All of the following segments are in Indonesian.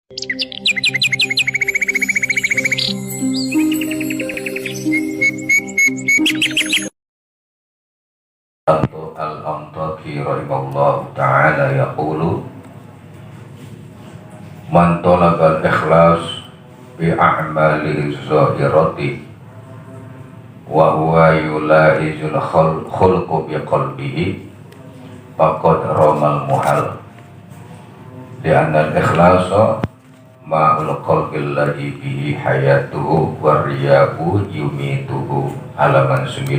Al-Antaki rahimahullahu ta'ala yaqulu man talabal ikhlas bi a'malihi zahirati wa huwa yulaizul khulqu bi qalbihi faqad ramal muhal li'anna al-ikhlasa ma'ul qalbil ladhi bihi hayatuhu wa riyahu yumituhu. Halaman 9.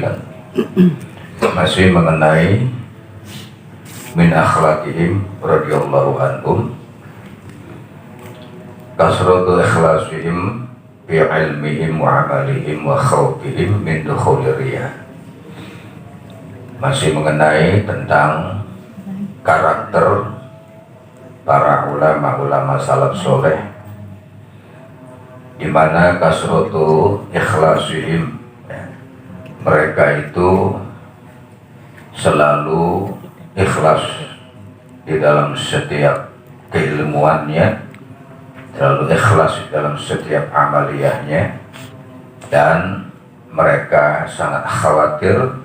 Masih mengenai min akhlaqihim radhiyallahu anhum kasratu ikhlasihim bi ilmihim wa amalihim wa khawfihim min dukhulir riyah. Masih mengenai tentang karakter para ulama-ulama salaf soleh, di mana kasratu ikhlasihim, mereka itu selalu ikhlas di dalam setiap keilmuannya, selalu ikhlas di dalam setiap amaliyahnya, dan mereka sangat khawatir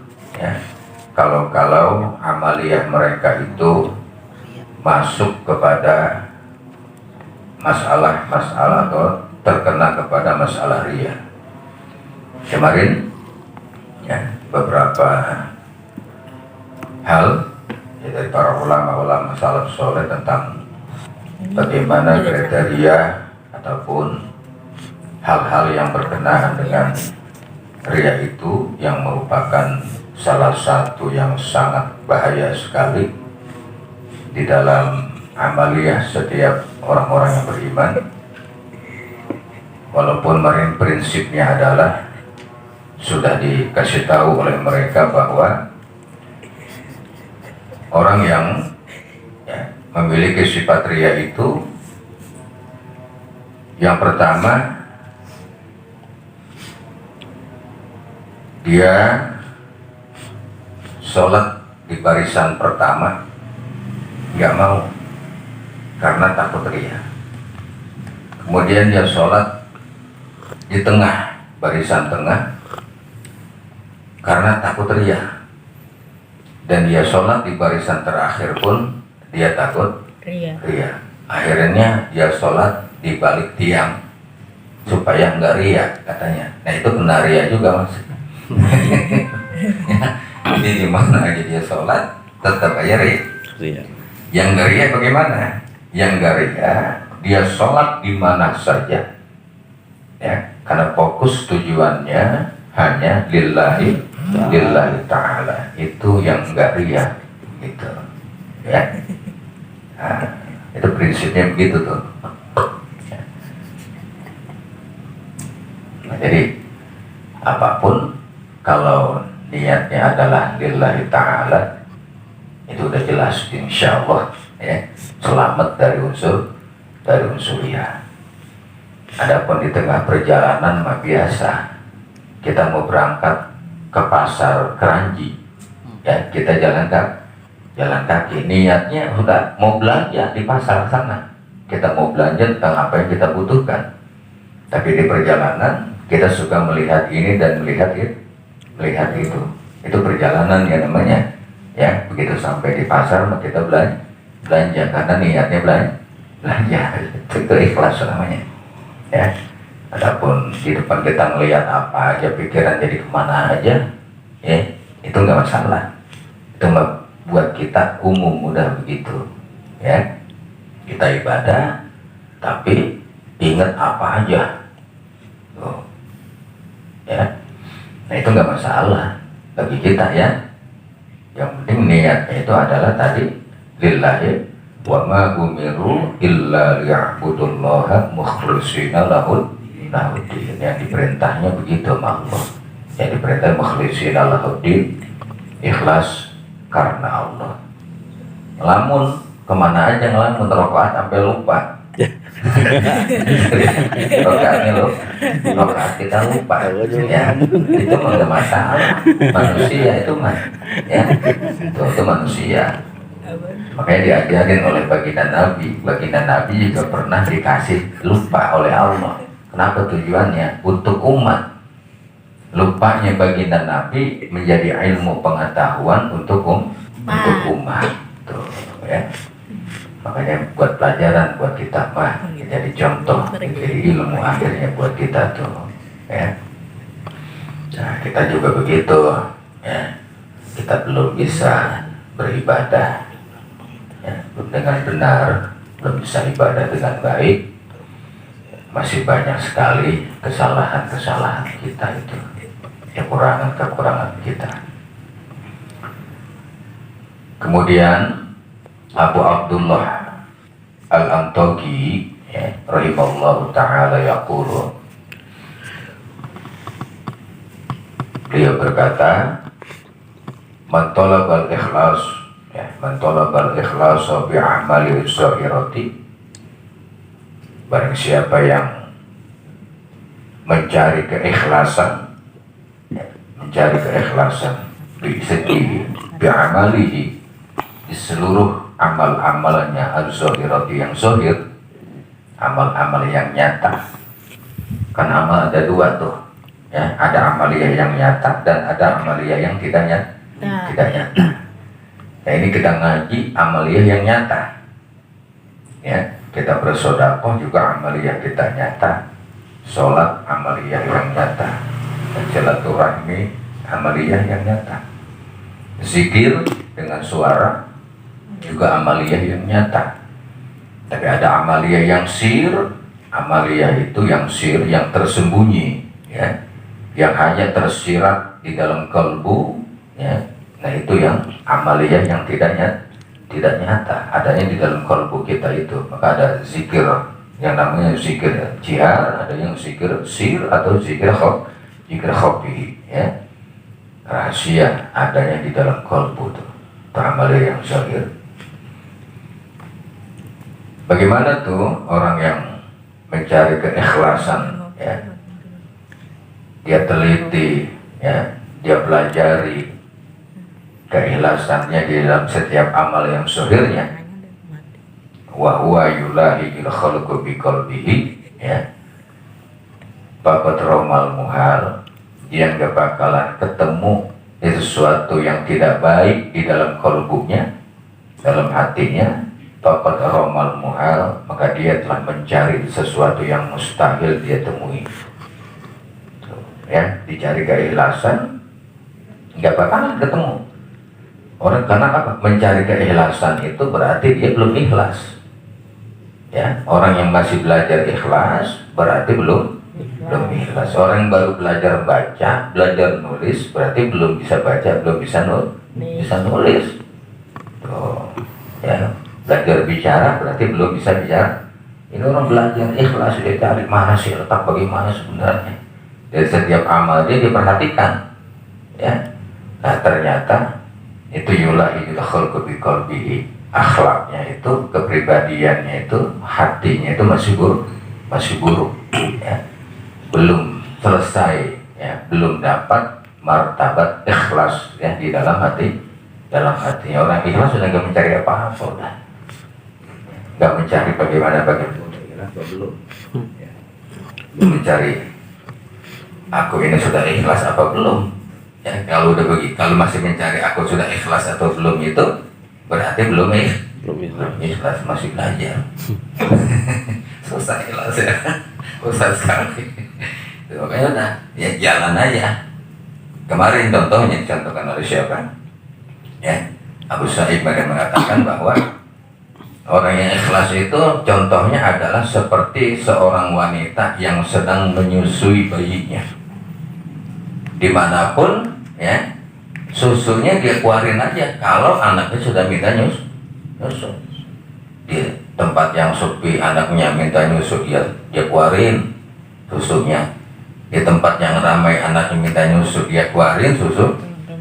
kalau amaliyah mereka itu masuk kepada masalah atau terkena kepada masalah riya. Kemarin beberapa hal dari para ulama-ulama salaf soleh tentang bagaimana kriteria ataupun hal-hal yang berkenaan dengan riya itu, yang merupakan salah satu yang sangat bahaya sekali di dalam amaliyah setiap orang-orang yang beriman. Walaupun prinsipnya adalah sudah dikasih tahu oleh mereka bahwa orang yang memiliki sifat riya itu, yang pertama, dia sholat di barisan pertama nggak mau karena takut riya. Kemudian dia sholat di tengah, barisan tengah, karena takut riya. Dan dia sholat di barisan terakhir pun dia takut riya. Akhirnya dia sholat di balik tiang supaya nggak riya katanya. Nah itu benar riya juga mas. Jadi gimana aja dia sholat tetap aja riya. Yang nggak riya bagaimana? Yang nggak riya dia sholat di mana saja, karena fokus tujuannya hanya lillahi ta'ala. Itu yang enggak riya gitu nah, itu prinsipnya begitu tuh. Nah, jadi apapun kalau niatnya adalah lillahi ta'ala, itu udah jelas insyaallah selamat dari unsur riya. Adapun di tengah perjalanan mah biasa, kita mau berangkat ke pasar Keranji, kita jalan kaki, niatnya sudah mau belanja di pasar sana, kita mau belanja tentang apa yang kita butuhkan. Tapi di perjalanan kita suka melihat ini dan melihat itu perjalanan ya namanya. Begitu sampai di pasar kita belanja karena niatnya belanja. Itu ikhlas namanya. Adapun di depan kita melihat apa aja, pikiran jadi kemana aja, itu nggak masalah. Itu buat kita umum udah begitu, kita ibadah, tapi ingat apa aja, Nah itu nggak masalah bagi kita Yang penting niatnya itu adalah tadi lillahi wa ma umiru illa liya'budullaha mukhlishina lahud. Yang diperintahnya begitu sama Allah, yang diperintah mukhlishina lahuddin, ikhlas karena Allah. Ngelamun kemana aja, ngelamun rakaat sampai lupa. Rakaatnya rakaat kita lupa, itu mah nggak masalah, manusia itu mah, itu manusia. Makanya diajarin oleh baginda Nabi juga pernah dikasih lupa oleh Allah. Kenapa tujuannya? Untuk umat. Lupanya baginda Nabi menjadi ilmu pengetahuan untuk umat. Tuh, ya. Makanya buat pelajaran buat kita mah, jadi contoh, jadi ilmu akhirnya buat kita tuh, ya. Nah, kita juga begitu, ya. Kita belum bisa beribadah, ya, belum dengan benar, belum bisa ibadah dengan baik, masih banyak sekali kesalahan-kesalahan kita itu, kekurangan-kekurangan kita. Kemudian Abu Abdullah Al-Antaqi, ya, rahimahullah ta'ala yaqulu, beliau berkata, man talabal ikhlas, ya, man talabal ikhlas bi amali zahirati, barang siapa yang mencari keikhlasan, ya, mencari keikhlasan bi amalihi, di seluruh amal-amalannya, al-zahirati yang zahir, amal-amal yang nyata. Kan amal ada dua tuh, ya, ada amaliyah yang nyata dan ada amaliyah yang tidak nyata. Nah, ini kita ngaji amaliyah yang nyata, ya. Kita bersedekah juga amaliyah kita nyata, sholat amaliyah yang nyata, silaturahmi amaliyah yang nyata, zikir dengan suara juga amaliyah yang nyata. Tapi ada amaliyah yang sir, amaliyah itu yang sir, yang tersembunyi, ya, yang hanya tersirat di dalam kalbu, ya. Nah, itu yang amaliyah yang tidak nyata, adanya di dalam kalbu kita itu. Maka ada zikir yang namanya zikir jihar, ada yang zikir sir atau zikir khafi, ya, rahasia, adanya di dalam kalbu itu amaliyah yang zahir. Bagaimana tuh orang yang mencari keikhlasan, ya, dia teliti, ya, dia pelajari keikhlasannya di dalam setiap amal yang zahirnya, wa huwa yulahil khalqu bi qalbihi, ya, babat romal muhal, dia nggak bakalan ketemu sesuatu yang tidak baik di dalam kalbunya, dalam hatinya. Babat romal muhal, maka dia telah mencari sesuatu yang mustahil dia temui. Ya, dicari keikhlasan nggak bakalan ketemu. Orang karena apa? Mencari keikhlasan itu berarti dia belum ikhlas. Ya, orang yang masih belajar ikhlas berarti belum ikhlas. Orang yang baru belajar baca, belajar nulis berarti belum bisa baca, belum bisa nulis. Tuh, ya, belajar bicara berarti belum bisa bicara. Ini orang belajar ikhlas, dia cari mana sih letak bagaimana sebenarnya. Dari setiap amal dia diperhatikan, ya. Nah, ternyata itu yulahil khalqu bi qalbihi, akhlaknya itu, kepribadiannya itu, hatinya itu masih buruk, ya. Belum selesai, ya, belum dapat martabat ikhlas, ya, di dalam hatinya. Orang ikhlas sudah nggak mencari apa-apa, udah nggak mencari bagaimana ikhlas belum, ya. Belum mencari aku ini sudah ikhlas apa belum. Ya, kalau udah begitu, kalau masih mencari aku sudah ikhlas atau belum, itu berarti belum ikhlas, masih belajar. Susah ikhlas, ya, susah sekali. Makanya udah, ya, jalan aja. Kemarin contohnya dicontohkan oleh siapa? Ya, Abu Sa'id mengatakan bahwa orang yang ikhlas itu contohnya adalah seperti seorang wanita yang sedang menyusui bayinya. Dimanapun, ya, susunya dia keluarin aja kalau anaknya sudah minta nyusu. Di tempat yang sepi anaknya minta nyusu, dia keluarin susunya. Di tempat yang ramai anaknya minta nyusu, dia keluarin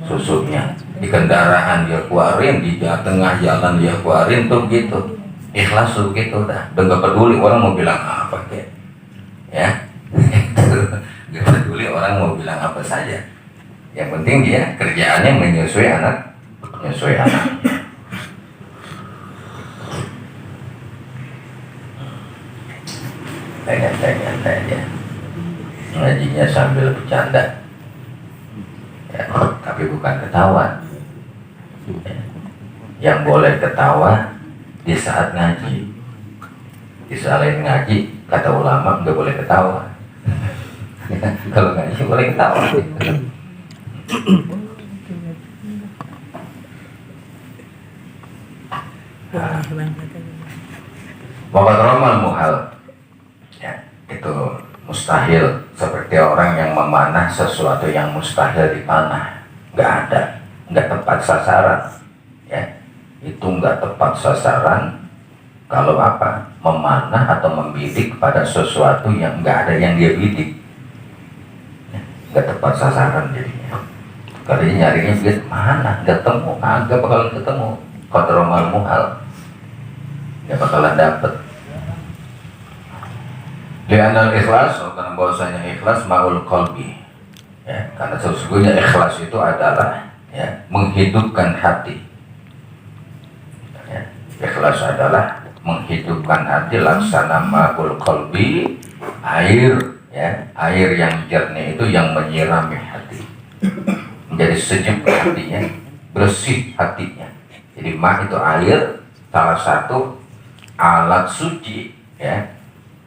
susunya. Di kendaraan dia keluarin, di tengah jalan dia keluarin, tuh gitu. Ikhlas tuh gitu, udah gak peduli orang mau bilang apa, ya. Gak peduli orang mau bilang apa saja. Yang penting dia kerjaannya menyusui anak. pengen aja ngajinya sambil bercanda ya, tapi bukan ketawa ya. Yang boleh ketawa di saat ngaji, di saat lain ngaji kata ulama nggak boleh ketawa. Kalau ngaji boleh ketawa. Wakat romal muhal ya, itu mustahil, seperti orang yang memanah sesuatu yang mustahil dipanah, nggak ada, nggak tepat sasaran ya, itu nggak tepat sasaran. Kalau apa, memanah atau membidik pada sesuatu yang nggak ada yang dia bidik ya, nggak tepat sasaran jadinya. Kalau dia nyarinya biar mana, nggak ketemu, agak bakalan ketemu. Kodromal muhal nggak bakalan dapet. Lianal ikhlas, karena bahwasanya ikhlas ma'ul qalbi ya, karena sesungguhnya ikhlas itu adalah ya, menghidupkan hati ya, ikhlas adalah menghidupkan hati, laksana ma'ul qalbi, air ya, air yang jernih itu yang menyirami hati menjadi sejuk hatinya, bersih hatinya. Jadi ma itu air, salah satu alat suci ya.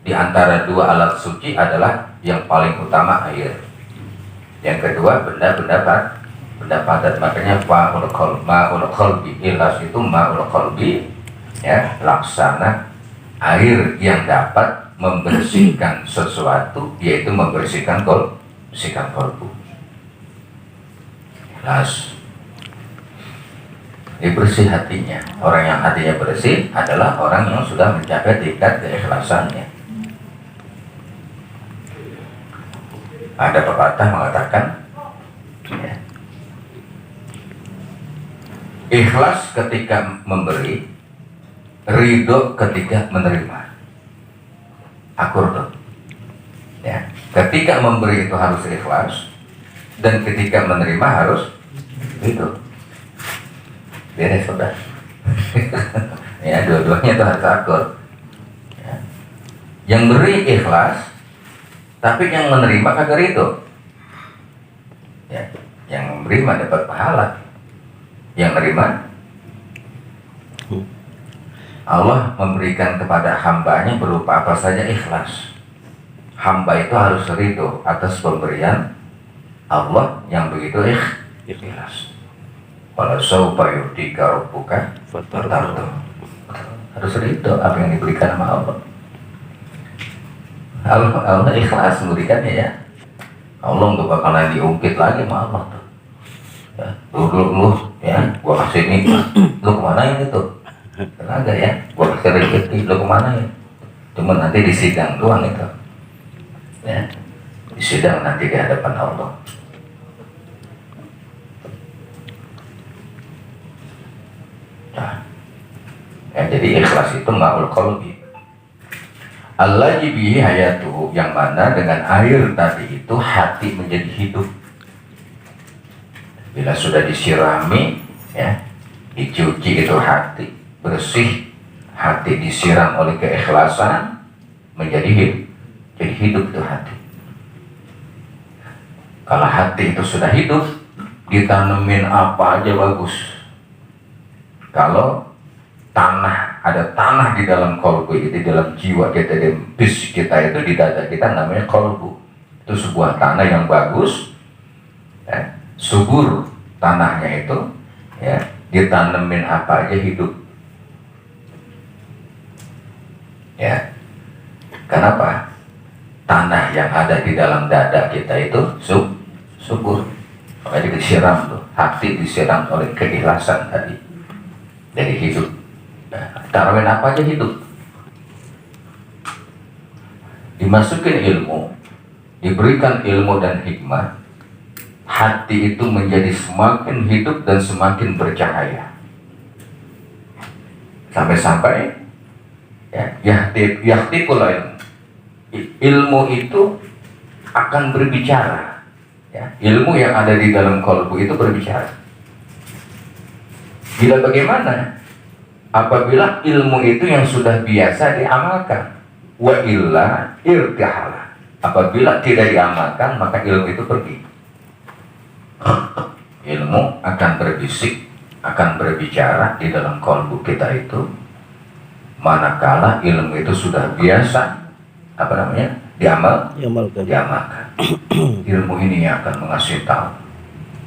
Di antara dua alat suci adalah yang paling utama air. Yang kedua benda-benda padat. Makanya ma'ul qalbi, ikhlas itu ma'ul qalbi ya, laksana air yang dapat membersihkan sesuatu, yaitu membersihkan kolbu. Ikhlas ini bersih hatinya. Orang yang hatinya bersih adalah orang yang sudah mencapai tingkat keikhlasannya. Ada pepatah mengatakan ya, ikhlas ketika memberi, ridho ketika menerima. Akur tuh ya, ketika memberi itu harus ikhlas, dan ketika menerima harus ridho. Beres sudah. Ya, dua-duanya itu harus akur ya. Yang beri ikhlas, tapi yang menerima kagak ridho ya. Yang memberi mah dapat pahala, yang menerima Allah memberikan kepada hambanya berupa apa saja ikhlas. Hamba itu harus ridho atas pemberian Allah yang begitu ikhlas. Walau saufa yu'tika rabbuka fatardu, harus ridho apa yang diberikan sama Allah. Allah ikhlas memberikannya ya. Allah nggak bakalan diungkit lagi sama Allah tuh. Ya, lu ya, gua kasih ini, lu kemana ini tuh? Tenaga ya, gua kasih rezeki, lu kemana ya? Cuma nanti di sidang doang itu. Ya, di sidang nanti di hadapan Allah. Nah, ya, jadi ikhlas itu ma'ul qalbi. Allah jibihi hayatuhu, yang mana dengan air tadi itu hati menjadi hidup. Bila sudah disirami ya, dicuci itu hati bersih, hati disiram oleh keikhlasan, menjadi hidup. Jadi hidup itu hati. Kalau hati itu sudah hidup, ditanemin apa aja bagus. Kalau ada tanah di dalam kolbu itu, di dalam jiwa kita, di bis kita itu, di dada kita, namanya kolbu. Itu sebuah tanah yang bagus ya, subur tanahnya itu ya, ditanemin apa aja hidup ya. Kenapa? Tanah yang ada di dalam dada kita itu subur, makanya disiram tuh, hati disiram oleh keikhlasan tadi, jadi hidup. Tarawin apa aja hidup, dimasukin ilmu, diberikan ilmu dan hikmah, hati itu menjadi semakin hidup dan semakin bercahaya, sampai-sampai ya, yahtikul ilmu itu akan berbicara ya. Ilmu yang ada di dalam kolbu itu berbicara. Bila bagaimana? Apabila ilmu itu yang sudah biasa diamalkan, Wa illa irtihala. Apabila tidak diamalkan, maka ilmu itu pergi. Ilmu akan berbisik, akan berbicara di dalam kalbu kita itu, manakala ilmu itu sudah biasa diamalkan. Ilmu ini yang akan mengasih tahu,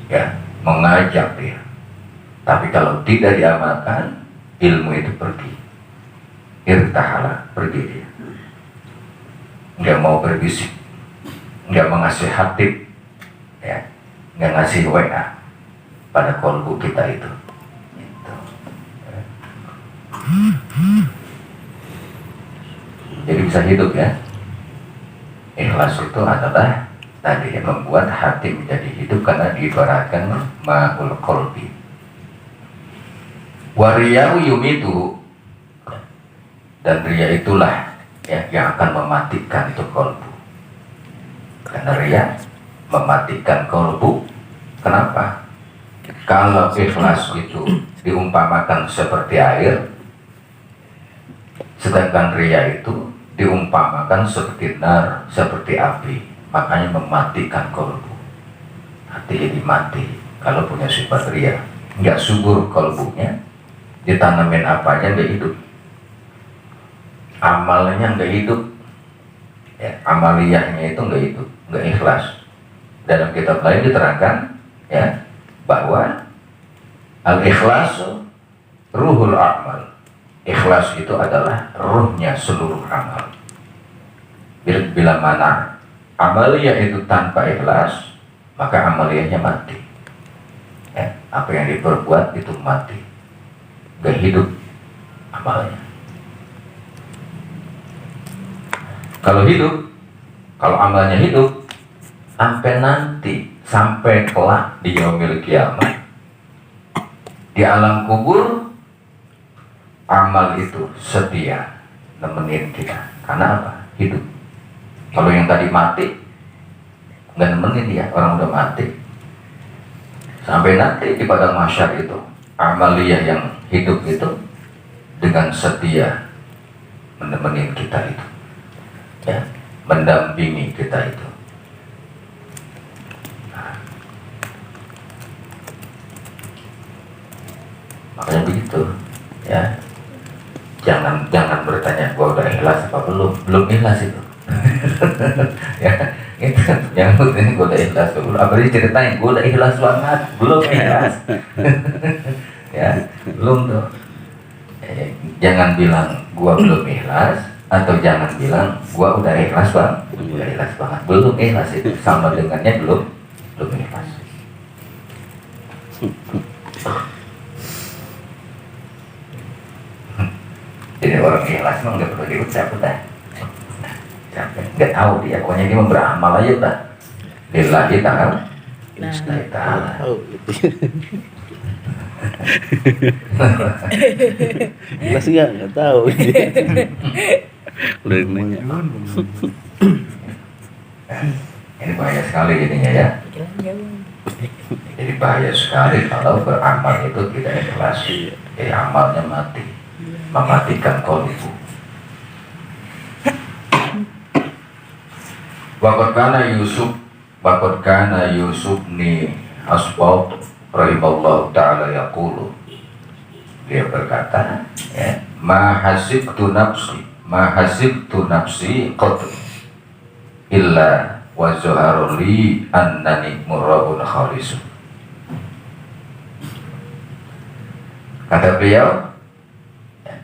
ya, mengajak dia. Tapi kalau tidak diamalkan, ilmu itu pergi. Irtahala, pergi dia. Nggak mau berbisik, nggak mengasih hatib, ya, nggak ngasih WA pada kalbu kita itu. Gitu. Jadi bisa hidup, ya. Ikhlas itu adalah tadi yang membuat hati menjadi hidup, karena diibaratkan ma'ul qalbi. Wariyau yumitu, dan riya itulah, ya, yang akan mematikan itu kalbu. Karena riya mematikan kalbu. Kenapa? Kalau ikhlas itu diumpamakan seperti air, sedangkan riya itu diumpamakan seperti nar, seperti api, makanya mematikan kalbu. Hati jadi mati kalau punya sifat riya. Nggak subur kalbunya, ditanamin apa aja nggak hidup, amalnya nggak hidup, ya, amaliyahnya itu nggak hidup, nggak ikhlas. Dalam kitab lain diterangkan, ya, bahwa al-ikhlasu ruhul amal. Ikhlas itu adalah ruhnya seluruh amal. Bila mana amaliyah itu tanpa ikhlas, maka amaliyahnya mati, ya, apa yang diperbuat itu mati, gak hidup amalnya. Kalau hidup, kalau amalnya hidup, sampai nanti, sampai kelak di yaumil kiamat, di alam kubur, amal itu setia nemenin kita. Karena apa? Hidup. Kalau yang tadi mati, nggak nemenin dia, orang udah mati. Sampai nanti di padang mahsyar itu, amaliyah yang hidup itu dengan setia menemenin kita itu, ya, mendampingi kita itu. Nah, makanya begitu, ya. Jangan bertanya gua udah ikhlas apa belum ikhlas itu. Ya, itu jangan bertanya gua udah ikhlas belum. Apalagi ceritain gua udah ikhlas banget, belum ikhlas. Ya, belum tuh. Jangan bilang gua belum ikhlas, atau jangan bilang gua udah ikhlas bang, udah ikhlas banget, belum ikhlas. Itu sama dengannya belum ikhlas. Jadi orang ikhlas memang nggak perlu diucap, udah capek, nggak tahu dia, pokoknya dia beramal aja udah. Lillahi ta'ala, lillahi ta'ala. Ikhlas nggak tahu. Udah nanya. Ini bahaya sekali jadinya, ya. Jadi bahaya sekali kalau beramal itu tidak ikhlas. Jadi amalnya mati, mematikan qalbu. Waqad kana Yusuf ni Asbab rahimallahu ta'ala yaqulu, dia berkata, ya, ma hasibtu nafsi qad illa wa zuharu li annani murrabun khalisun. Kata beliau, ya,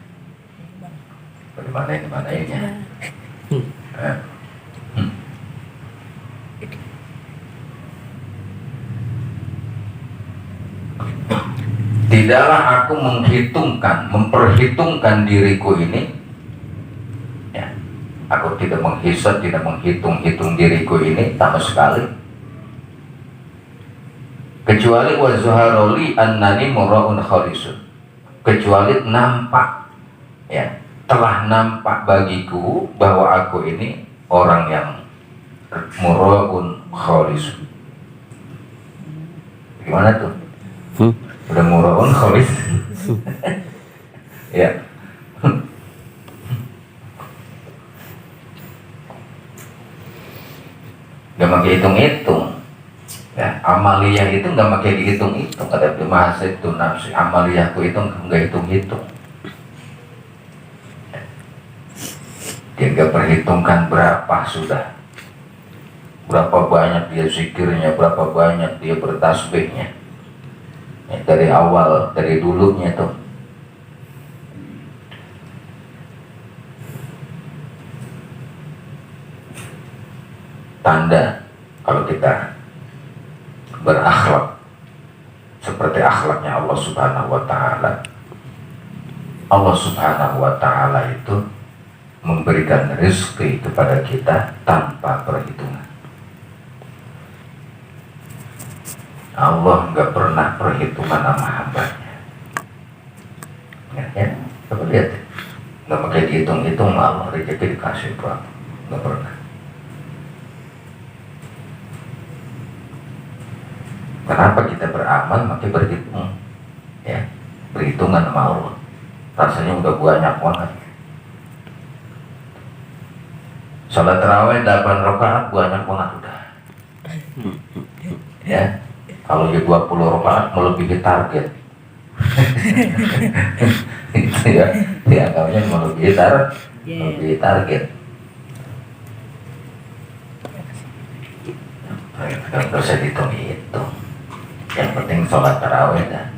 bagaimana ini ya? Tidaklah aku memperhitungkan diriku ini, ya, aku tidak menghitung diriku ini sama sekali, kecuali wa zuharoli annani murra'un khalisun, kecuali nampak, ya, telah nampak bagiku bahwa aku ini orang yang murra'un khalisun. Gimana tuh? Udah murra'un khalis. Ya. nggak pakai hitung-hitung. Ya, amaliyah itu nggak pakai dihitung-hitung. Kata Ibnu Mas'ud itu nafsi amaliyahku itu nggak hitung-hitung. Dia nggak perhitungkan berapa sudah, berapa banyak dia zikirnya, berapa banyak dia bertasbihnya. Ya, dari awal, dari dulunya tuh. Tanda kalau kita berakhlak seperti akhlaknya Allah Subhanahu wa Ta'ala. Allah Subhanahu wa Ta'ala itu memberikan rezeki kepada kita tanpa perhitungan. Allah nggak pernah perhitungan sama hambanya. Ya, coba lihat, nggak pakai dihitung-hitung Allah rezeki dikasih berapa, nggak pernah. Kenapa kita beramal makin berhitung? Ya, perhitungan sama Allah. Rasanya udah banyak banget. Salat tarawih 8 rakaat banyak banget udah. Ya, kalau di 20 rakaat melebihi target. Itu ya, dianggapnya melebihi target. Nggak usah dihitung-hitung. Yang penting sholat tarawih dah.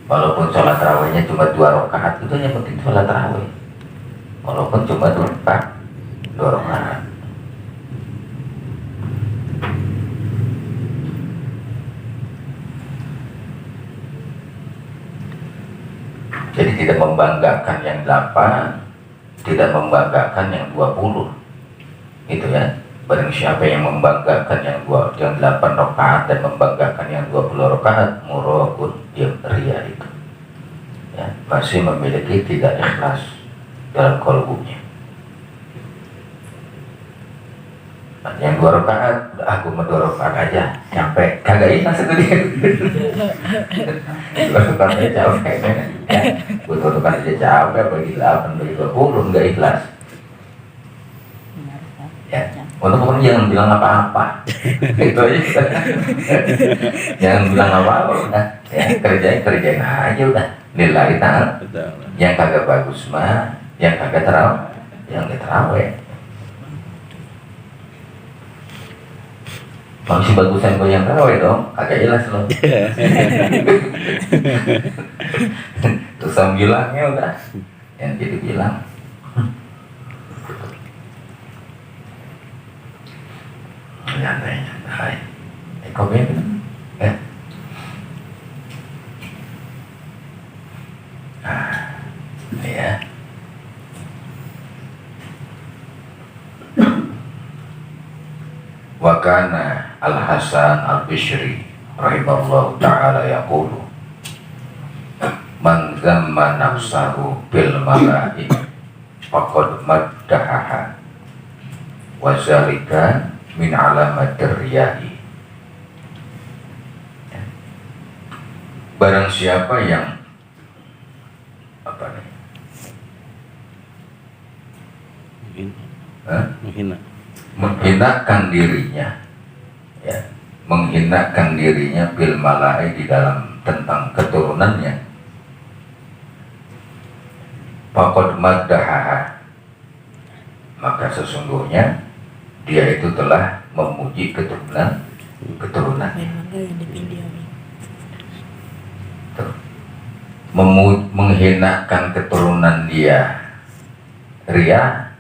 Walaupun sholat tarawihnya cuma 2 rakaat, itu yang penting sholat tarawih. Walaupun cuma 2 rakaat. Jadi tidak membanggakan yang 8, tidak membanggakan yang 20. Itu ya. Barang siapa yang membanggakan yang 8 rakaat dan membanggakan yang 20 rakaat, murabun, dia ria itu. Ya, masih memiliki tidak ikhlas dalam kalbunya. Nah, yang 2 rakaat, aku mau 2 rakaat aja, capek, kagak ikhlas itu dia. 2 rakaat aja capek, ya. Butuh rakaat aja capek, bagi 8, bagi 20, enggak ikhlas. Ya, untuk pokoknya jangan bilang apa-apa. Itu aja. Jangan bilang apa-apa udah. Ya, kerjain aja udah. Lillahi ta'ala. Yang kagak bagus mah, yang kagak terawih, yang terawih. Masih bagusan gue yang terawih dong, kagak jelas loh. Terus bilangnya udah, yang jadi bilang. Nyantai. Kopi ya. Ya. Wa kana Al-Hasan Al-Bishri rahimahullah ta'ala yaqulu man zamma nafsahu bil mala'i faqad maddahaha wa zalika min alamatir riya'i. Barang siapa yang menghinakan dirinya, ya, menghinakan dirinya bil mala'i di dalam tentang keturunannya, faqad maddahaha, maka sesungguhnya dia itu telah memuji keturunan. Menghinakan keturunan dia ria,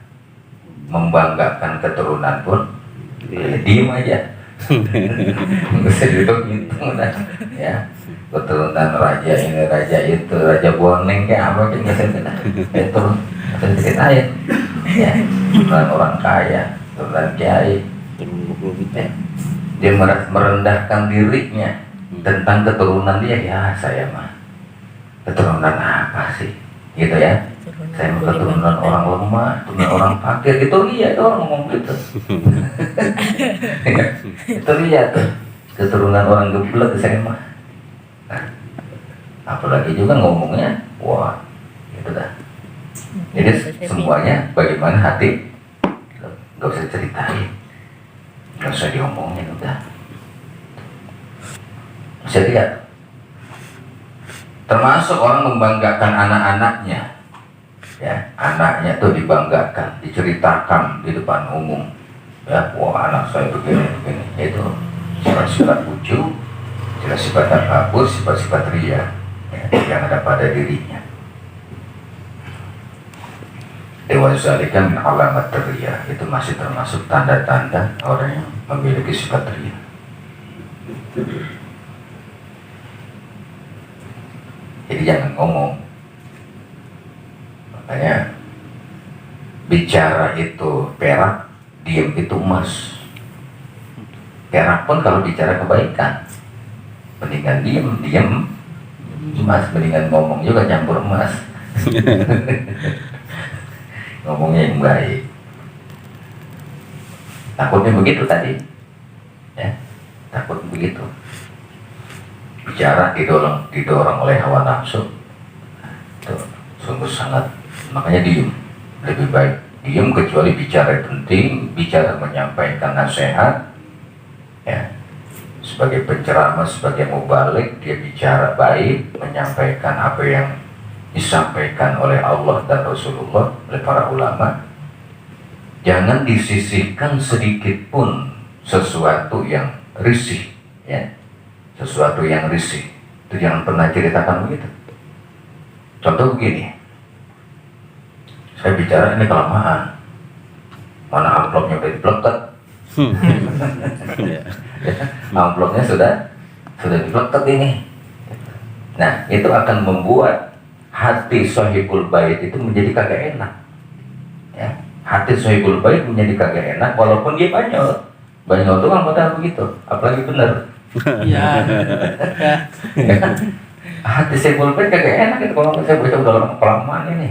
membanggakan keturunan pun diem aja. Nggak usah dihitung-hitung ya. Keturunan raja ini, raja itu, raja boneng kayak apa kan nggak usah itu ceritain ya. Orang kaya, keturunan kiai, dia merendahkan dirinya tentang keturunan dia. Ya saya mah keturunan apa sih gitu ya, saya mah keturunan orang lemah, keturunan orang fakir. Itu lihat orang ngomong gitu. Itu lihat tuh keturunan orang geblek saya mah. Nah, apalagi juga ngomongnya wah gitu dah. Jadi semuanya bagaimana hati, nggak usah ceritain nggak usah diomongin udah. Bisa lihat, termasuk orang membanggakan anak-anaknya, ya, anaknya tuh dibanggakan, diceritakan di depan umum, ya, wah anak saya begini, itu sifat-sifat lucu, sifat-sifat takabur, sifat-sifat ria, ya, yang ada pada dirinya. Dewa zalika min alamat ria, itu masih termasuk tanda-tanda orang yang memiliki sifat ria. Jadi jangan ngomong. Makanya bicara itu perak, diam itu emas. Perak pun kalau bicara kebaikan, mendingan diam emas, mendingan ngomong juga campur emas. Ngomongnya yang baik. Takutnya begitu tadi, ya, takut begitu. Bicara didorong oleh hawa nafsu, itu sungguh sangat, makanya diem. Lebih baik diem, kecuali bicara penting, bicara menyampaikan nasihat, ya, sebagai penceramah, sebagai mubalik, dia bicara baik, menyampaikan apa yang disampaikan oleh Allah dan Rasulullah, oleh para ulama. Jangan disisihkan sedikit pun sesuatu yang risih, ya, sesuatu yang risih. Itu jangan pernah ceritakan begitu. Contoh begini, saya bicara ini kelamaan, mana amplopnya udah dipletet. Amplopnya sudah dipletet ini. Nah, itu akan membuat hati sahibul bait itu menjadi kagak enak, ya. Hati sahibul bait menjadi kagak enak walaupun dia banyol tuh kan modal begitu, apalagi bener. Iya. Hati sahibul bait kagak enak itu kalau saya baca udah kelamaan ini,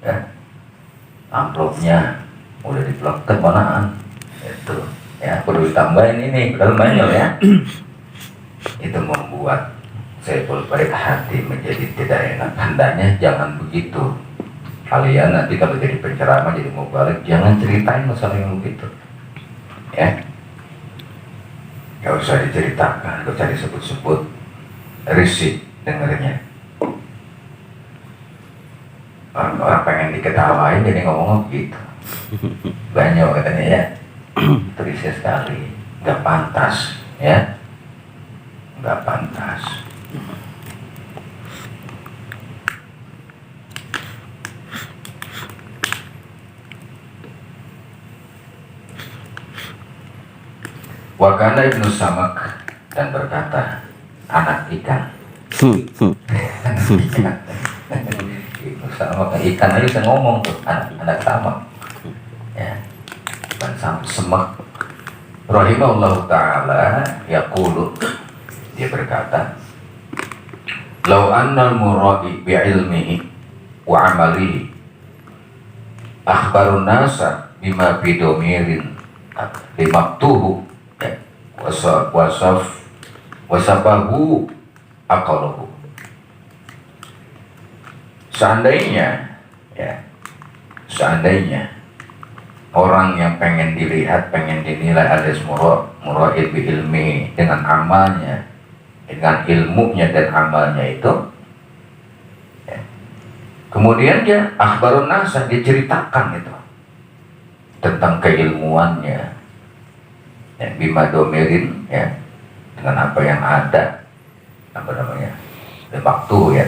ya. Amplopnya udah dipletet manaan itu, ya, perlu ditambahin ini padahal banyol, ya. Itu membuat sahibul bait hati menjadi tidak enak. Hendaknya jangan begitu. Kalian nanti kalau jadi penceramah, jadi mubalik, jangan ceritain masalah yang begitu, ya. Gak usah diceritakan, gak usah disebut-sebut, risih dengernya. Orang pengen diketawain jadi ngomong begitu. Banyak katanya, ya. Itu risih sekali, gak pantas, ya, gak pantas. Wakana Ibnu Samak, dan berkata anak ikan. Anak ikan. Ibnu Samak, ikan aja bisa ngomong tuh, anak samak, ya, dan semak. Rahimahullah ta'ala yaqulu, dia berkata, lau annal mura'i bi'ilmihi wa amalihi akhbarun nasa bima bidomirin limaktuhu, ya, wasabahu aqaluhu. Seandainya, ya, seandainya orang yang pengen dilihat, pengen dinilai alias mura'id bi ilmi, dengan amalnya, dengan ilmunya dan amalnya itu, ya. Kemudian dia akhbarun nasa, diceritakan itu tentang keilmuannya, ya, bima domirin, ya, dengan apa yang ada, apa namanya, waktu, ya,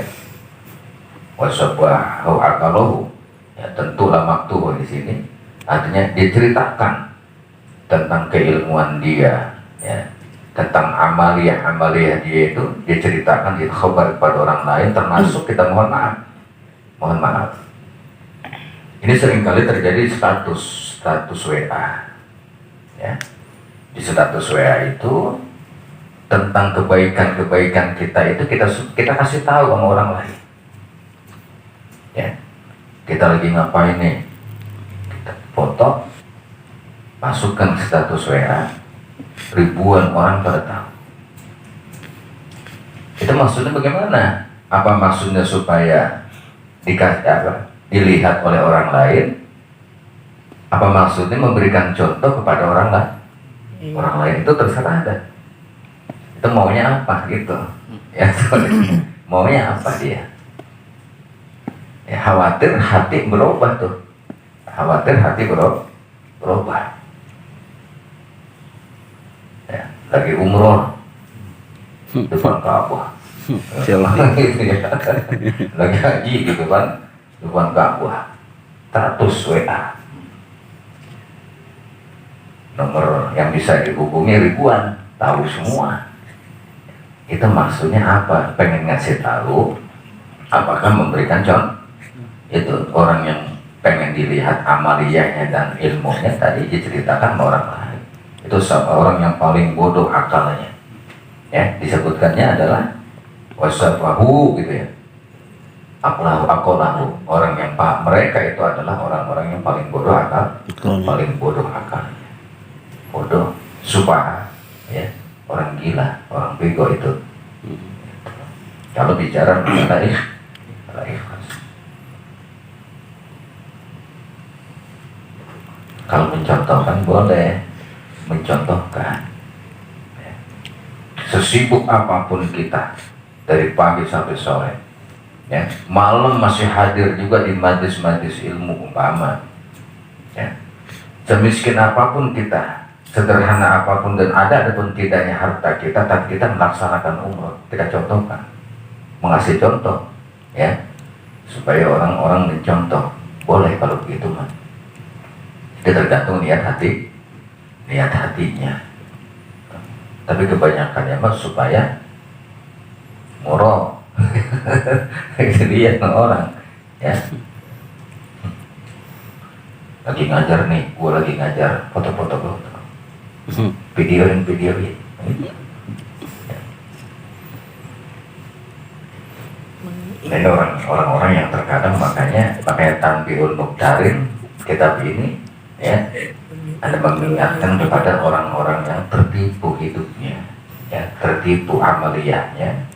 wasabahu aqaluhu, ya, tentulah maktuh di sini artinya diceritakan tentang keilmuan dia, ya, tentang amaliyah dia itu diceritakan, dikhabar kepada orang lain, termasuk kita mohon maaf. Ini seringkali terjadi status WA, ya. Di status WA itu tentang kebaikan kita itu kita kasih tahu sama orang lain, ya. Kita lagi ngapain nih, kita foto, masukkan status WA, ribuan orang pada tahu. Itu maksudnya bagaimana? Apa maksudnya supaya dilihat oleh orang lain? Apa maksudnya memberikan contoh kepada orang lain? Orang lain itu terserah dah. Itu maunya apa gitu. Ya, maunya apa dia? Ya, khawatir hati berubah tuh. Khawatir hati berubah. Ya, lagi umroh depan Ka'bah. Gitu ya. Lagi haji gitu kan depan Ka'bah. 100 WA. Nomor yang bisa dihubungi ribuan, tahu semua. Itu maksudnya apa? Pengen ngasih tahu, apakah memberikan contoh? Itu orang yang pengen dilihat amaliyahnya dan ilmunya tadi diceritakan sama orang lain. Itu orang yang paling bodoh akalnya. Ya, disebutkannya adalah wasafahu gitu ya. Akolahu, orang yang paham. Mereka itu adalah orang-orang yang paling bodoh akal, paling bodoh akalnya. Bodoh, supaha, ya, orang gila, orang bego itu. Kalau bicara mengenai ikhlas. Kalau mencontohkan boleh, mencontohkan. Ya. Sesibuk apapun kita dari pagi sampai sore. Ya, malam masih hadir juga di majlis-majlis ilmu umpama. Ya. Semiskin apapun kita, sederhana apapun dan ada ataupun tidaknya harta kita, tapi kita melaksanakan umroh. Kita contohkan, mengasih contoh, ya, supaya orang-orang mencontoh. Boleh kalau begitu mah. Itu tergantung niat hatinya. Tapi kebanyakannya mah supaya murah. Lihat orang, ya. Lagi ngajar nih, gua lagi ngajar, foto-foto gua, videoin. Ini orang-orang yang terkadang makanya Tanbihul Muqtarin kitab ini, ya, Anda mengingatkan kepada orang-orang yang tertipu hidupnya, ya, tertipu amaliyahnya.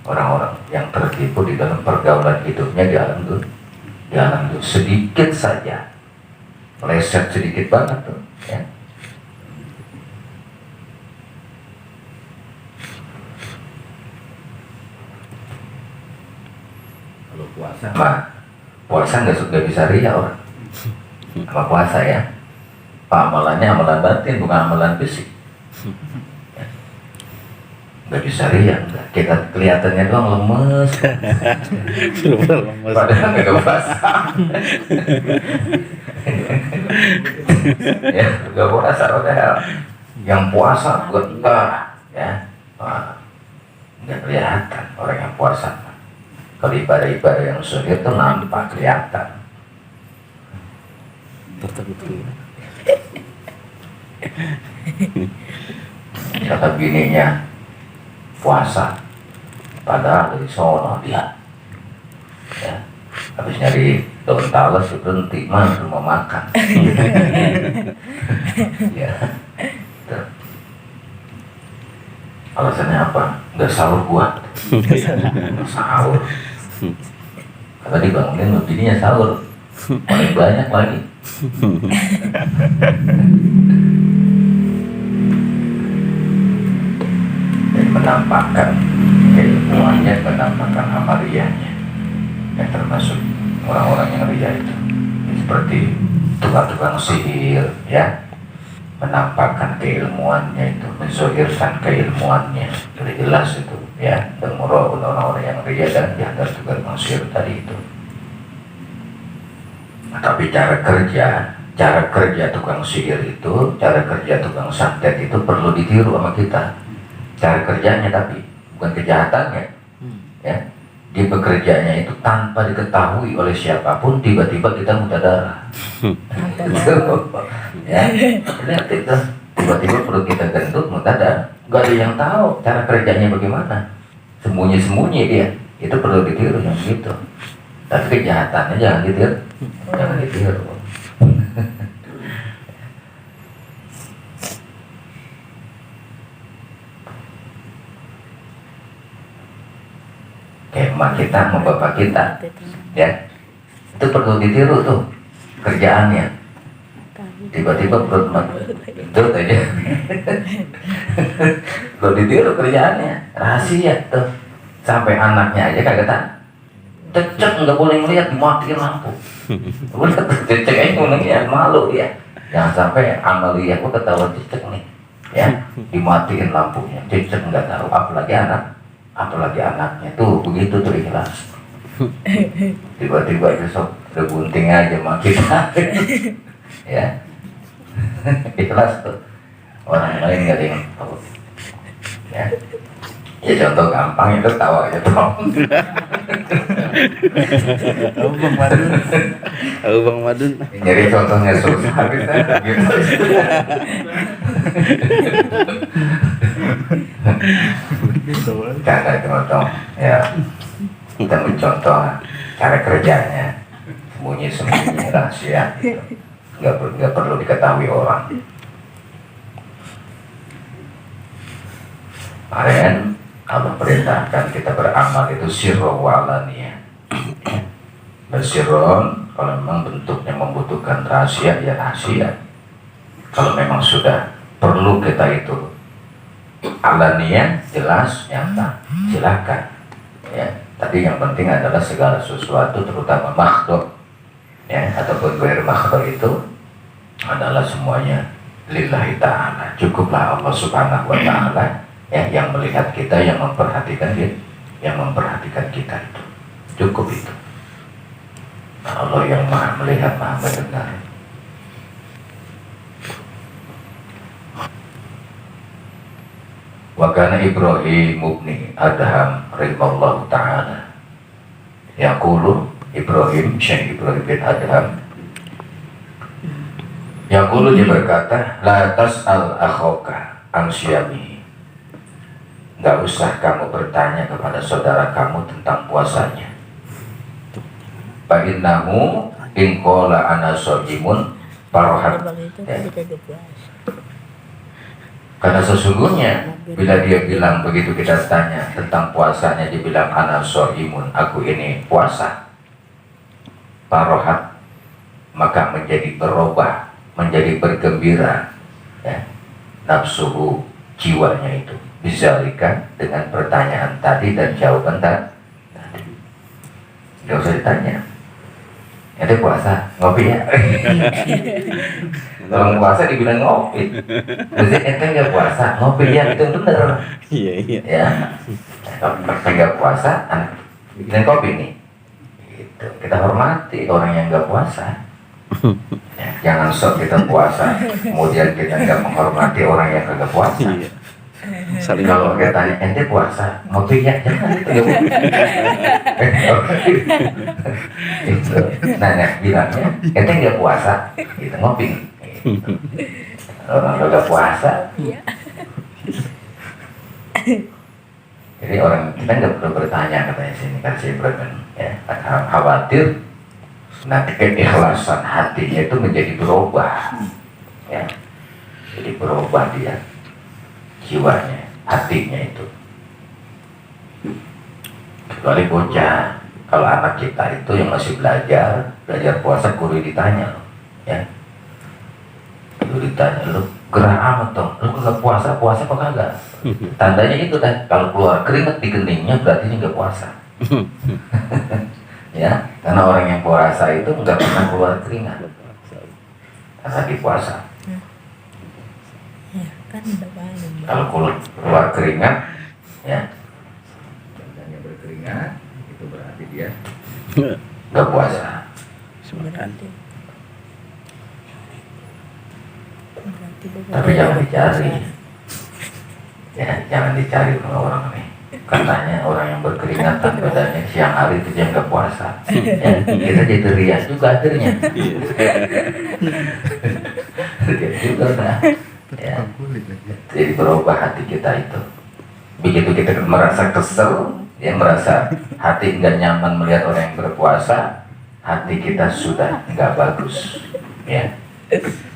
Orang-orang yang tertipu di dalam pergaulan hidupnya di alam tuh sedikit saja, meleset sedikit banget tuh, ya. Kalau puasa nggak bisa ria orang. Sama puasa ya, amalannya amalan batin bukan amalan fisik. Nggak bisa ria, kita kelihatannya doang lemes. Padahal nggak puasa. Ya, nggak puasa padahal. Yang puasa enggak, ya, nggak kelihatan orang yang puasa. Kalau ibadah-ibadah yang sunnah itu nampak kelihatan. Kata bininya puasa, padahal dari sono dia, ya, habis nyari daun talas berhenti mau makan. Ya, gitu. Alasannya apa? Nggak sahur gua. Nggak sahur. Kata dibangunin bininya sahur, paling banyak lagi. Menampakkan keilmuannya, menampakkan amaliyahnya, yang termasuk orang-orang yang ria itu seperti tukang-tukang sihir, ya, menampakkan keilmuannya itu, menzohirkan keilmuannya, sudah jelas itu, ya, dan orang-orang yang ria dan diantar tukang sihir tadi itu. Nah, tapi cara kerja tukang sihir itu, cara kerja tukang santet itu perlu ditiru sama kita. Cara kerjanya tapi bukan kejahatannya, ya. Dia bekerjanya itu tanpa diketahui oleh siapapun, tiba-tiba kita muntah darah. Ya, lihat itu, tiba-tiba perut kita gendut, muntah darah. Gak ada yang tahu cara kerjanya bagaimana, sembunyi-sembunyi dia. Itu perlu ditiru yang gitu. Tapi kejahatannya jangan ditiru. Emak kita sama bapak kita, ya, itu perlu ditiru tuh kerjaannya. Tiba-tiba perut gendut aja, Lo ditiru kerjaannya rahasia tuh, sampai anaknya aja kagak tahu. Cecek nggak boleh ngeliat, dimatiin lampu. Udah tuh cecek aja ngeliat, malu dia. Jangan sampai Amalia aku ketahuan cecek nih, ya dimatiin lampunya. Cecek nggak tahu, apalagi anaknya tuh begitu tuh ikhlas. Tiba-tiba besok udah bunting aja sama kita. Ya ikhlas tuh, orang lain nggak ada yang tahu. Ya, ya contoh gampang itu tawa aja tuh. Bang Madun. Bang Madun. Jadi contohnya susah bisa gitu. Cara contoh, ya kita mencontoh cara kerjanya, sembunyi rahasia, gitu. Nggak perlu diketahui orang. Kemarin Allah perintahkan kita beramal itu sirro walaniyah. Bersirron kalau memang bentuknya membutuhkan rahasia, ya rahasia. Kalau memang sudah perlu kita itu alaniyah, jelas, nyata, silakan. Ya, tadi yang penting adalah segala sesuatu, terutama makhluk, ya, ataupun ghair makhluk itu adalah semuanya lillahi ta'ala. Cukuplah Allah subhanahu wa ta'ala, ya, yang melihat kita, yang memperhatikan kita itu. Cukup itu. Allah yang maha melihat, maha mendengar. Wa kana Ibrahim ibni Adham rahimallahu ta'ala yaqulu, Ibrahim, Syekh Ibrahim bin Adham yaqulu, dia berkata, la tas'al akhaka an syiyamihi, nggak usah kamu bertanya kepada saudara kamu tentang puasanya. Fa innahu in qala ana shajimun farahat, ya. Karena sesungguhnya bila dia bilang, begitu kita tanya tentang puasanya, dia bilang ana shaimun, aku ini puasa, farahat, maka menjadi berubah, menjadi bergembira, ya, nafsuhu, jiwanya itu, bizalika, dengan pertanyaan tadi dan jawaban tadi. Gak usah ditanya, ente puasa, ngopi ya? Kalau puasa dibilang ngopi, berarti ente nggak puasa, ngopi ya, itu bener. Iya. Ya, kalau ente nggak puasa, anak bikin kopi nih. Gitu. Kita hormati orang yang nggak puasa. Ya, jangan sok kita puasa, kemudian kita nggak menghormati orang yang nggak puasa. Iya. Saling Kalau kita tanya, ente puasa, ngopi ya? Jangan itu. Itu. Nah, bilangnya, ente nggak puasa, kita ngopi. Orang nggak puasa. Jadi orang kita nggak perlu bertanya, katanya sini kan si Ibrahim, ya, khawatir nanti keikhlasan hatinya itu menjadi berubah, ya, jadi berubah dia, jiwanya, hatinya itu. Kecuali bocah, kalau anak kita itu yang masih belajar puasa, kudu ditanya loh, ya, kudu ditanya, lu gerah amat dong, lu nggak puasa apa kagak? Tandanya itu kan, kalau keluar keringat di keningnya berarti ini nggak puasa. Ya, karena orang yang puasa itu nggak pernah keluar keringat lagi puasa. Ya, kan udah bangun. Kalau keluar keringat, ya, tandanya berkeringat, itu berarti dia nggak puasa. Berarti Tapi jangan dicari, ya, jangan dicari kalau orang nih. Katanya orang yang berkeringatan badannya siang hari itu dia nggak puasa. Ya, kita jadi riak juga akhirnya. Riak juga nah. Ya. Jadi berubah hati kita itu. Begitu kita merasa kesel, ya, merasa hati nggak nyaman melihat orang yang berpuasa, hati kita sudah nggak bagus. Ya,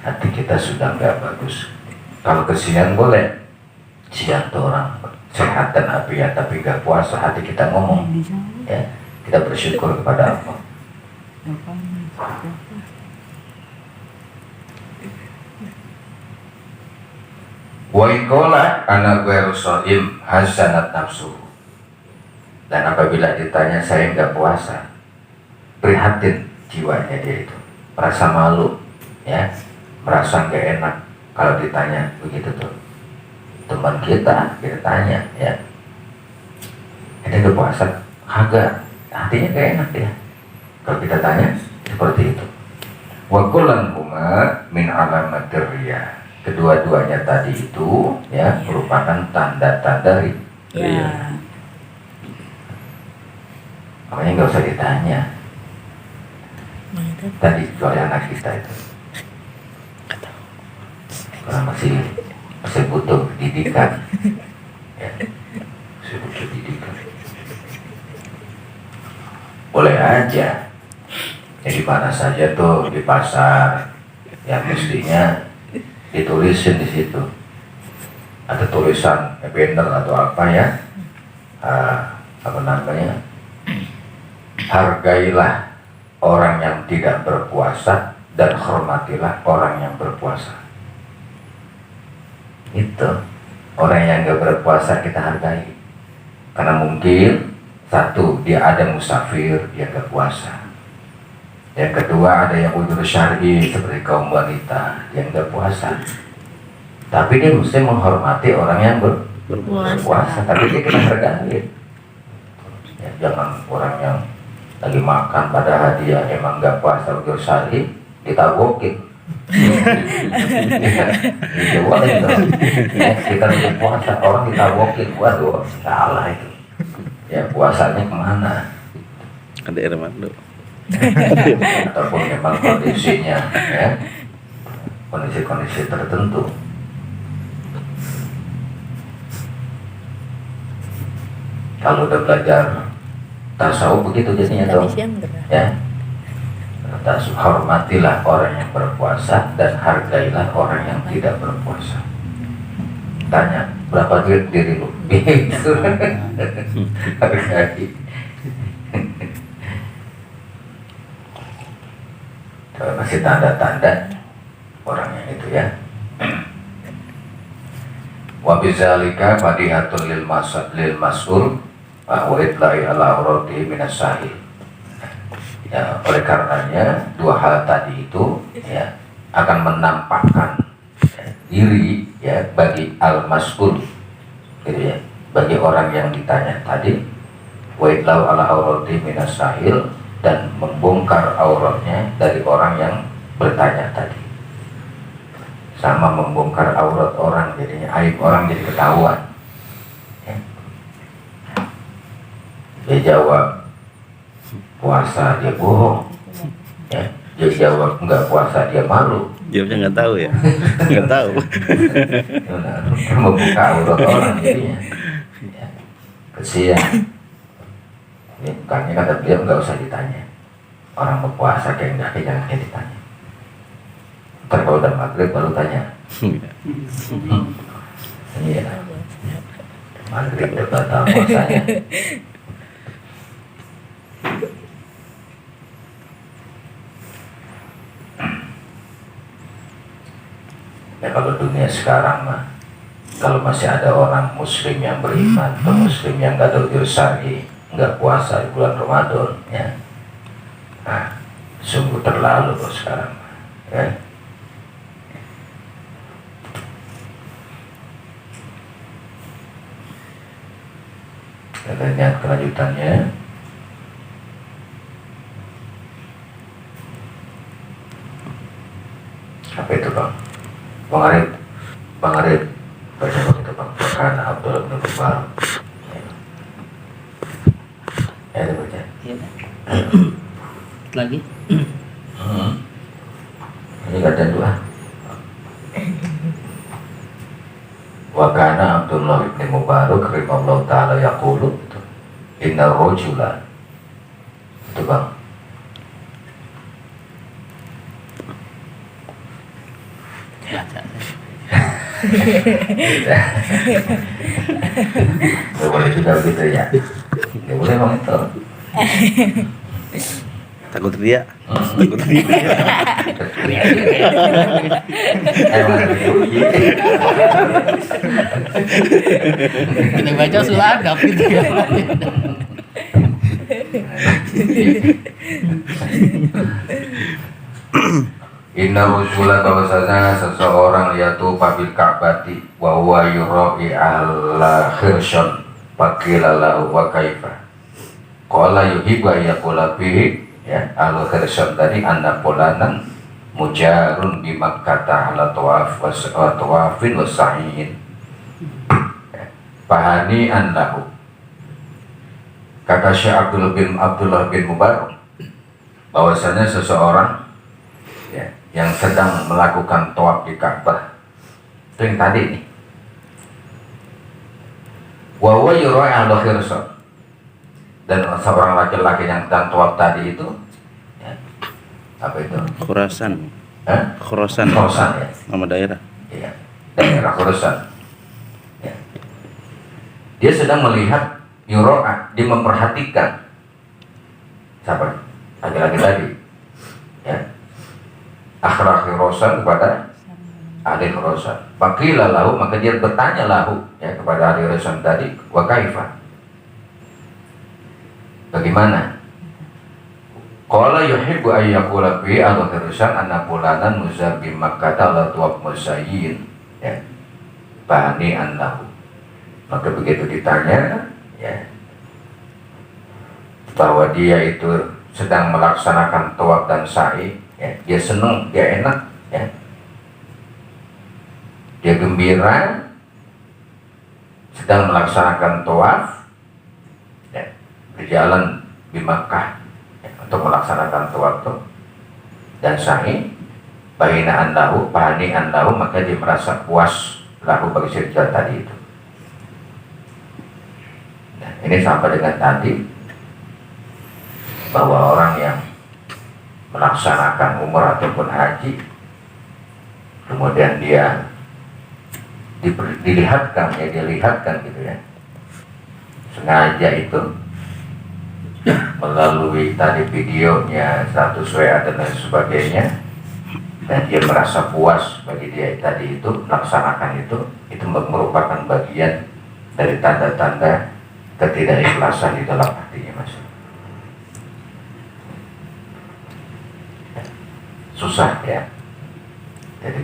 hati kita sudah nggak bagus. Kalau kesian boleh, siang tuh orang sehat dan afiat tapi gak puasa, hati kita ngomong, ya, kita bersyukur kepada Allah. Wa ikola anak ghairu shaim hasanat nafsu. Dan apabila ditanya saya nggak puasa, prihatin jiwanya dia itu, merasa malu, ya, merasa nggak enak kalau ditanya begitu tuh. Teman kita tanya, ya, ini nggak puasa, kagak, hatinya nggak enak ya. Kalau kita tanya seperti itu. Wa kullan huma min alamatir riya. Kedua-duanya tadi itu ya merupakan tanda-tanda ria. Ya. Makanya nggak usah ditanya. Mantap. Tadi kecuali anak kita itu, karena masih butuh didikan, ya, masih butuh didikan. Boleh aja. Ya di mana saja tuh, di pasar, yang mestinya ditulisin di situ. Ada tulisan banner atau apa ya, apa namanya? Hargailah orang yang tidak berpuasa dan hormatilah orang yang berpuasa. Itu orang yang nggak berpuasa kita hargai, karena mungkin satu dia ada musafir, dia nggak puasa. Yang kedua ada yang udzur syar'i seperti kaum wanita yang nggak puasa, tapi dia mesti menghormati orang yang berpuasa, tapi dia kita hargai. Ya, jangan orang yang lagi makan padahal dia emang nggak puasa udzur syar'i ditabokin. Itu boleh dong. Ya, kita lagi puasa orang ditabokin, waduh salah itu. Ya puasanya kemana? Ada air madu. Ataupun memang kondisinya ya, kondisi-kondisi tertentu. Kalau udah belajar tasawuf begitu jadinya Tadi dong siang gerah. ya. Tasawuf, hormatilah orang yang berpuasa dan hargailah orang yang tidak berpuasa. Tanya berapa duit diri lu? Gitu. Hargai. Masih tanda-tanda orangnya itu ya. Wa bizalika fadihatul lil mas'ul wa itlai ala aurati minas sahih. Ya, oleh karenanya dua hal tadi itu ya akan menampakkan diri ya bagi al-mas'ul gitu ya, bagi orang yang ditanya tadi, wa itlau ala aurati minas sahil, dan membongkar auratnya dari orang yang bertanya tadi. Sama membongkar aurat orang, jadinya aib orang jadi ketahuan ya. Dia jawab puasa, dia bohong ya. Dia jawab enggak puasa, dia malu. Jawabnya nggak tahu ya. Nggak tahu. Membuka aurat orang jadinya ya. Kesian. Ini bukannya kata beliau nggak usah ditanya. Orang berpuasa kayak enggak, jangan kayak ditanya. Ntar kalau udah maghrib baru tanya. Ini ya, maghrib udah batal puasanya. Ya kalau dunia sekarang mah, kalau masih ada orang muslim yang beriman atau muslim yang nggak ada udzur syar'i, nggak puasa di bulan Ramadan ya, nah, sungguh terlalu loh sekarang ya. Kita lihat kelanjutannya. Apa itu bang? Bang Arif baca begitu bang. Karena Abdullah bin Umar ya ada baca. Ya. Lagi. Ini kata dua. Wa kana Abdullah bin Mubarak rahimahullah ta'ala yaqulu inna rajula, itu bang. Gak boleh juga begitu ya. Gak boleh bang itu. Takut dia. Takut dia. Emang diuji. Kita baca surah adab gitu ya. Inna rusula bahwasanya seseorang yaitu pabil ka'bati wa huwa yura'i ala khirshon faqila lahu wa kaifa qala yuhibbu ayyakula bihi ya al khirshon tadi anna fulanan mujarun bi Makkah ala tawaf wa tawafin wa sa'in fahani an lahu. Kata Syekh Abdullah bin Mubarak bahwasanya seseorang ya, yang sedang melakukan tawaf di Ka'bah itu yang tadi nih wa huwa yura'i ala khirsan, dan seorang laki-laki yang sedang tawaf tadi itu ya, apa itu? Khurasan. Hah? Khurasan. Khurasan ya. Nama daerah. Ya, daerah Khurasan ya. Dia sedang melihat yura'a, dia memperhatikan siapa? Laki-laki tadi ya, akhraq Khurasan kepada ahli Khurasan. Faqila lahu, maka dia bertanya lahu ya kepada ahli Khurasan tadi, wa kaifa, bagaimana? Qala yuhibbu ay yaqula bi ahli Khurasan anna fulanan muzabbi Makkah ala tuwab musayyin ya, bahani annahu. Maka begitu ditanya ya, bahwa dia itu sedang melaksanakan tawaf dan sa'i ya, dia senang, dia enak ya, dia gembira sedang melaksanakan tawaf ya, berjalan di Makkah ya, untuk melaksanakan tawaf itu dan sa'i bahinaan lahu, bahanian lahu, maka dia merasa puas lahu bagi sirjal tadi itu. Nah, ini sampai dengan tadi bahwa orang yang melaksanakan umrah ataupun haji kemudian dia dilihatkan ya, dilihatkan gitu ya, sengaja itu melalui tadi videonya, status WA dan lain sebagainya, dan dia merasa puas bagi dia tadi itu melaksanakan itu merupakan bagian dari tanda-tanda ketidakikhlasan di dalam hatinya, Mas. Susah ya, jadi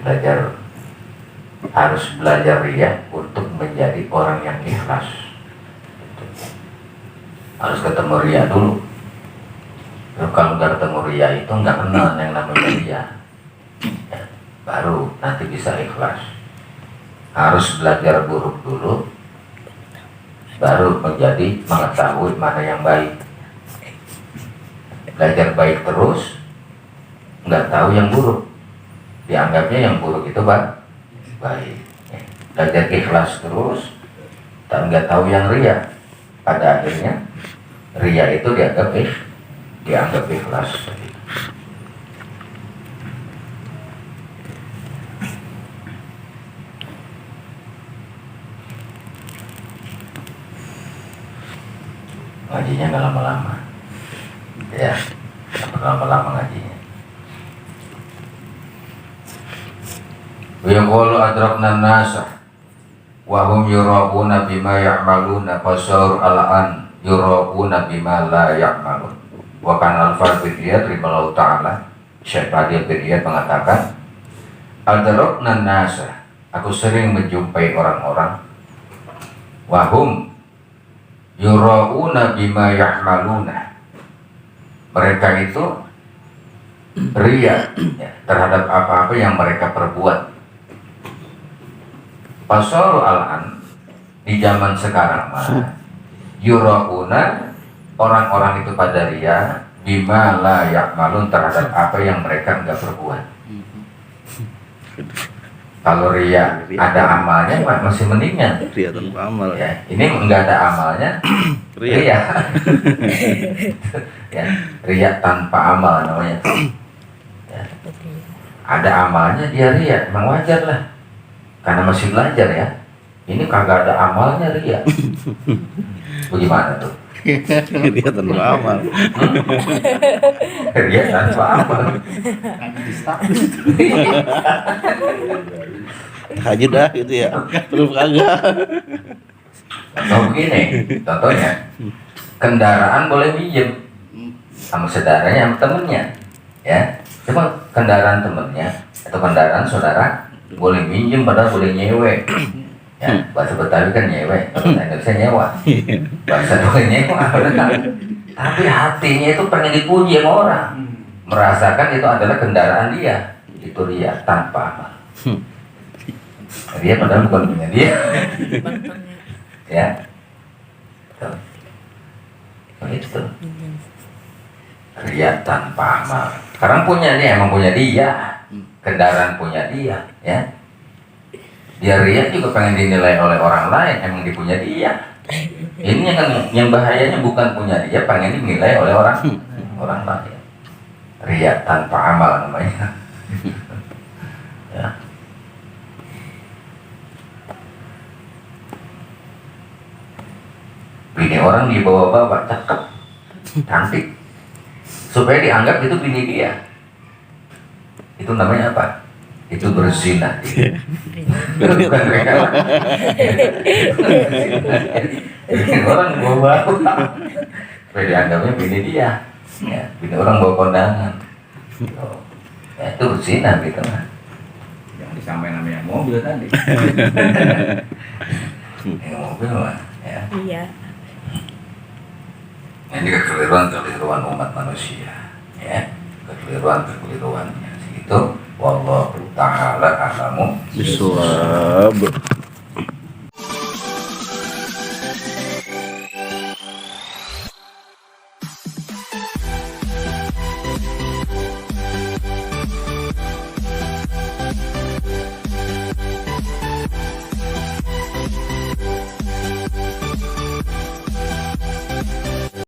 harus belajar riya untuk menjadi orang yang ikhlas. Harus ketemu riya dulu. Kalau nggak ketemu riya itu nggak kenal yang namanya riya ya, baru nanti bisa ikhlas. Harus belajar buruk dulu, baru menjadi mengetahui mana yang baik. Belajar baik terus, nggak tahu yang buruk, dianggapnya yang buruk itu baik. Belajar ikhlas terus, tapi nggak tahu yang riya. Pada akhirnya riya itu dianggap ikhlas. Ngajinya nggak lama-lama, ya, nggak lama-lama ngajinya. Yaqulu adrakna nasa wa hum yura'una bima ya'maluna fasawr al'an yura'una bima la ya'malun. Wa kana al-Fadl bin Iyad rahimahullah ta'ala, Syekh Fadil bin Iyad mengatakan, adrakna nasa, aku sering menjumpai orang-orang, wa hum yura'una bima ya'maluna, mereka itu riya ya, terhadap apa-apa yang mereka perbuat. Pasal al-an di zaman sekarang mah yurauna, orang-orang itu pada riya bima la ya'malun, terhadap apa yang mereka enggak perbuat. Kalau riya ada amalnya masih mendingan. Riya tanpa amal. Ya, ini enggak ada amalnya. Riya. Ya, riya tanpa amal namanya. Ya. Ada amalnya dia riya, memang wajar lah. Karena masih belajar ya, ini kagak ada amalnya ria. Bagaimana tuh? Dia tanpa amal. Ria tanpa amal. Lagi di status. Haji dah gitu ya. Belum kagak. Contoh begini, contohnya kendaraan boleh minjem sama saudaranya sama temennya, ya. Cuma kendaraan temennya atau kendaraan saudara boleh minjem padahal boleh nyewe. Ya, bahasa Betawi kan nyewe, kalau bahasa Indonesia nyewa. Bahasa boleh nyewa, tapi hatinya itu pengen dipuji sama orang, merasakan itu adalah kendaraan dia. Itu ria tanpa amal. Dia padahal bukan punya dia. Ya, itu ria tanpa amal. Sekarang punya dia, emang punya dia, kendaraan punya dia, ya. Dia ria juga pengen dinilai oleh orang lain, emang dipunya dia. Ini yang bahayanya bukan punya dia, pengen dinilai oleh orang lain. Ria tanpa amal namanya. Ya. Bini orang dibawa-bawa, cakep, cantik, supaya dianggap itu bini dia. Itu namanya apa? Itu berzina. Bukan rela. Bini orang bawa-bawa, supaya dianggapnya bini dia. Ya, bini orang bawa kondangan. Ya, itu berzina gitu kan. Jangan disampaikan namanya mobil tadi. Yang mobil mah, ya. Iya. Ini kekeliruan umat manusia, ya, kekeliruannya itu. Wallahu ta'ala a'lamu Bisawab.